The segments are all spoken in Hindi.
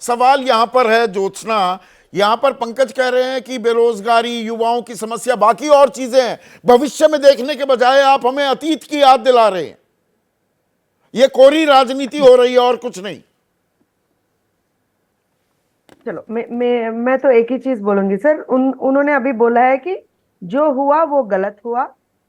सवाल यहां पर है ज्योत्सना, यहां पर पंकज कह रहे हैं कि बेरोजगारी, युवाओं की समस्या, बाकी और चीजें हैं, भविष्य में देखने के बजाय आप हमें अतीत की याद दिला रहे हैं। यह कोरी राजनीति हो रही है और कुछ नहीं। चलो मैं तो एक ही चीज बोलूंगी सर। उन्होंने अभी बोला है कि जो हुआ वो गलत हुआ।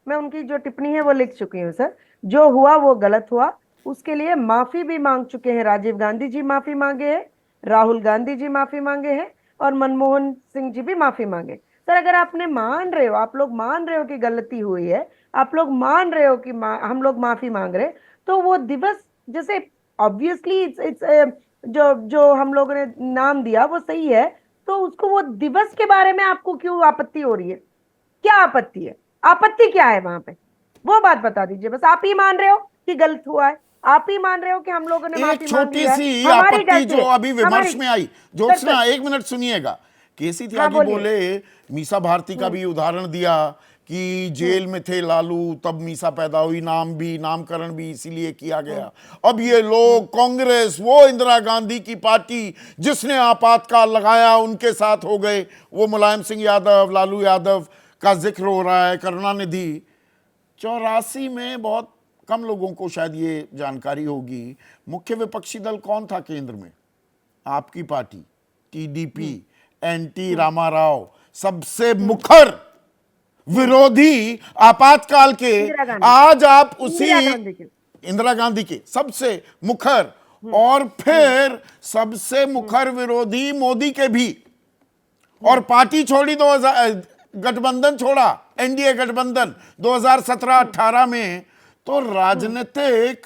मैं उनकी जो टिप्पणी है वो लिख चुकी हूँ सर। जो हुआ वो गलत हुआ, उसके लिए माफी भी मांग चुके हैं। राजीव गांधी जी माफी मांगे हैं, राहुल गांधी जी माफी मांगे हैं, और मनमोहन सिंह जी भी माफी मांगे। सर अगर आपने मान रहे हो, आप लोग मान रहे हो कि गलती हुई है, आप लोग मान रहे हो कि हम लोग माफी मांग रहे हैं, तो वो दिवस, जैसे ऑब्वियसली इट्स जो जो हम लोगों ने नाम दिया वो सही है, तो उसको वो दिवस के बारे में आपको क्यों आपत्ति हो रही है? क्या आपत्ति है? आपत्ति क्या है वहां पे? वो बात बता दीजिए। बस आप ही मान रहे हो कि गलत हुआ है, आप ही मान रहे हो कि हम लोगों ने एक माफी मांग छोटी लिया है। सी हमारी आपत्ति गलती जो है, अभी हमारी। विमर्श में आई, सर ज्योत्सना सर। एक मिनट सुनिएगा। केसी हाँ त्यागी बोलिए। बोले, मीसा भारती का हम्म। भी उदाहरण दिया कि हम्म। जेल में थे लालू तब मीसा पैदा हुई, नाम भी, नामकरण भी इसीलिए किया गया। अब ये लोग कांग्रेस, वो इंदिरा गांधी की पार्टी जिसने आपातकाल लगाया, उनके साथ हो गए। वो मुलायम सिंह यादव, लालू यादव का जिक्र हो रहा है, करुणानिधि। 84 में, बहुत कम लोगों को शायद ये जानकारी होगी, मुख्य विपक्षी दल कौन था केंद्र में? आपकी पार्टी टीडीपी, एनटी रामाराव, सबसे मुखर विरोधी आपातकाल के। इंदिरा गांधी। आज आप उसी इंदिरा गांधी की। इंदिरा गांधी के सबसे मुखर, हम्म। और हम्म। फिर सबसे हम्म। मुखर विरोधी मोदी के भी, और पार्टी छोड़ी 2000, गठबंधन छोड़ा, एनडीए गठबंधन 2017-18 में। तो राजनीतिक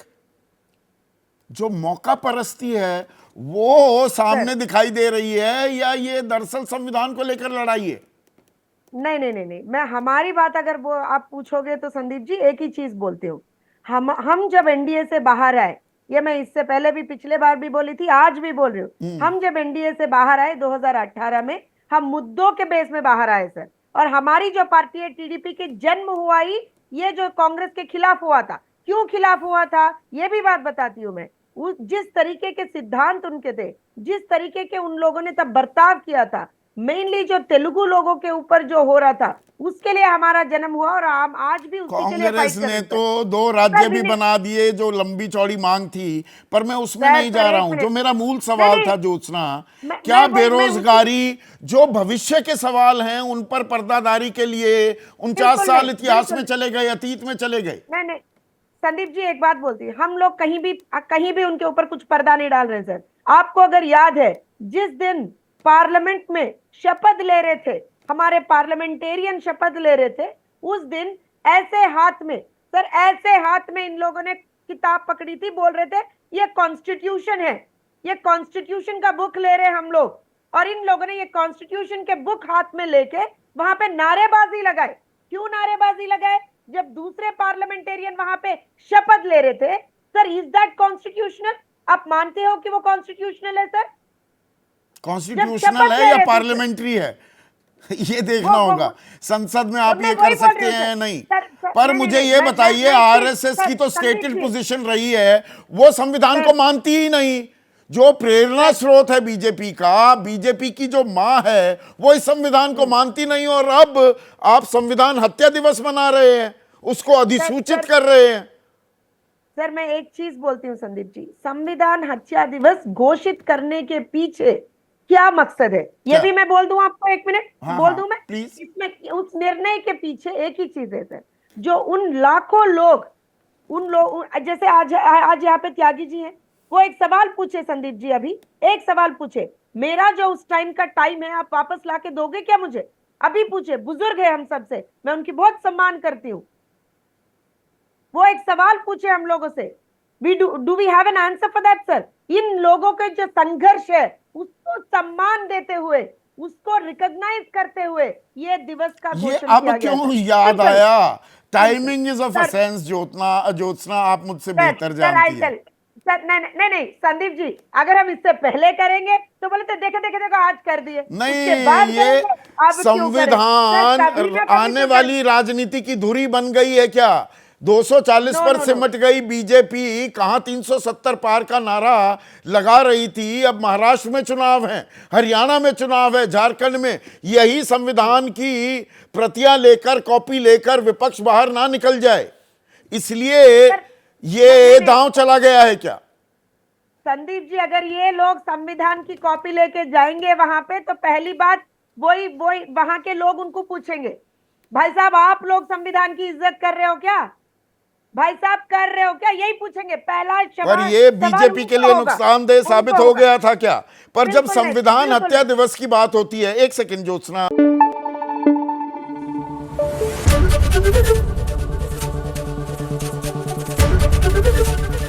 जो मौका परस्ती है वो सर सामने दिखाई दे रही है, या ये दरअसल संविधान को लेकर लड़ाई है? नहीं नहीं नहीं नहीं, मैं हमारी बात अगर वो आप पूछोगे तो संदीप जी एक ही चीज बोलती हूँ। हम जब एनडीए से बाहर आए, ये मैं इससे पहले भी पिछले बार भी बोली थी, आज भी बोल रही हूँ। हम जब एनडीए से बाहर आए 2018 में, हम मुद्दों के बेस में बाहर आए सर। और हमारी जो पार्टी है टीडीपी की जन्म हुआ ही ये जो कांग्रेस के खिलाफ हुआ था। क्यों खिलाफ हुआ था ये भी बात बताती हूँ मैं। जिस तरीके के सिद्धांत उनके थे, जिस तरीके के उन लोगों ने तब बर्ताव किया था, मेनली जो तेलुगु लोगों के ऊपर जो हो रहा था, उसके लिए हमारा जन्म हुआ, और हम आज भी उसी के लिए कांग्रेस फाइट कर ने रहे तो हैं। 2 राज्य अभी भी नहीं। बना दिए जो लंबी चौड़ी मांग थी, पर मैं उसमें सर नहीं सर जा रहा एक हूं। जो मिनट। मेरा मूल नहीं सवाल नहीं, था ज्योत्सना, क्या मैं वही मैं उसी। बेरोजगारी, जो भविष्य के सवाल हैं उन पर पर्दादारी के लिए 49 बिल्कुल साल नहीं, इतिहास में बिल्कुल चले गए, अतीत में चले गए? नहीं नहीं। संदीप जी एक बात बोलती है, हम लोग कहीं भी उनके ऊपर कुछ पर्दा नहीं डाल रहे सर। आपको अगर याद है, जिस दिन पार्लियामेंट में शपथ ले रहे थे, हमारे पार्लियामेंटेरियन शपथ ले रहे थे, उस दिन ऐसे हाथ में, सर ऐसे हाथ में इन लोगों ने किताब पकड़ी थी, बोल रहे थे ये कॉन्स्टिट्यूशन है, ये कॉन्स्टिट्यूशन का बुक ले रहे हैं हम लोग। और इन लोगों ने ये कॉन्स्टिट्यूशन के बुक हाथ में लेके वहां पे नारेबाजी लगाए। क्यों नारेबाजी लगाए? जब दूसरे पार्लियामेंटेरियन वहां पे शपथ ले रहे थे। Sir is that constitutional? आप मानते हो कि वो कॉन्स्टिट्यूशनल है सर? जब कॉन्स्टिट्यूशनल शपथ है ले या रहे थे सर, पार्लियामेंटरी है? ये देखना होगा। संसद में वो आप मैं ये कर वही बोल सकते रही हूँ सर। हैं नहीं। पर नहीं नहीं मुझे नहीं, ये बताइए, मैं एक चीज आरएसएस की सर, तो संदीप स्टेटेड जी। पोजीशन रही है, वो संविधान को सर मानती ही नहीं। जो प्रेरणा सर। स्रोत है बीजेपी का, बीजेपी की जो मां है, वो इस संविधान को मानती नहीं, और अब आप संविधान हत्या दिवस मना रहे हैं, उसको सर अधिसूचित सर कर रहे हैं। सर मैं एक चीज बोलती हूँ संदीप जी, संविधान हत्या दिवस घोषित करने के पीछे क्या मकसद है ये क्या? भी मैं बोल दूं आपको। एक मिनट हाँ बोल हाँ, दूं मैं। प्लीज। इसमें उस निर्णय के पीछे एक ही चीज है सर। जो उन लाखों लोग, जैसे आज आज यहाँ पे त्यागी जी हैं, वो एक सवाल पूछे संदीप जी, अभी एक सवाल पूछे, मेरा जो उस टाइम का टाइम है आप वापस लाके दोगे क्या मुझे? अभी पूछे, बुजुर्ग है हम सबसे, मैं उनकी बहुत सम्मान करती हूँ। वो एक सवाल पूछे हम लोगों से, we do we have an answer for that sir? इन लोगों के जो संघर्ष है उसको सम्मान देते हुए, उसको रिकॉग्नाइज करते हुए ये दिवस का ये घोषण अब किया गया क्यों सर। याद सिंपल आया? Simple timing is of sir. असेंस। Jyotsna आप मुझसे सर बेहतर सर आई जानती हैं। टेल। सर नहीं नहीं नहीं संदीप जी, अगर हम इससे पहले करेंगे तो बोले तो देखे देखे देखो आज कर दिए, उसके नहीं, बाद ये करेंगे अब क्यों करें सर? संविधान कभी ना कभी आने तो कर। वाली राजनीति की धुरी बन गई है क्या? 240 पर नो। सिमट गई बीजेपी, कहां 370 पार का नारा लगा रही थी। अब महाराष्ट्र में चुनाव है, हरियाणा में चुनाव है, झारखंड में। यही संविधान की प्रतियां लेकर, कॉपी लेकर विपक्ष बाहर ना निकल जाए, इसलिए ये दांव चला गया है क्या? संदीप जी, अगर ये लोग संविधान की कॉपी लेके जाएंगे वहां पे, तो पहली बात वही वहां के लोग उनको पूछेंगे, भाई साहब आप लोग संविधान की इज्जत कर रहे हो क्या? भाई साहब कर रहे हो क्या? यही पूछेंगे पहला पर ये बीजेपी के लिए नुकसानदेह साबित हो गया था क्या? पर जब संविधान हत्या दिवस की बात होती है, एक सेकंड ज्योत्सना,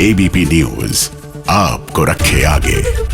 एबीपी न्यूज आपको रखे आगे।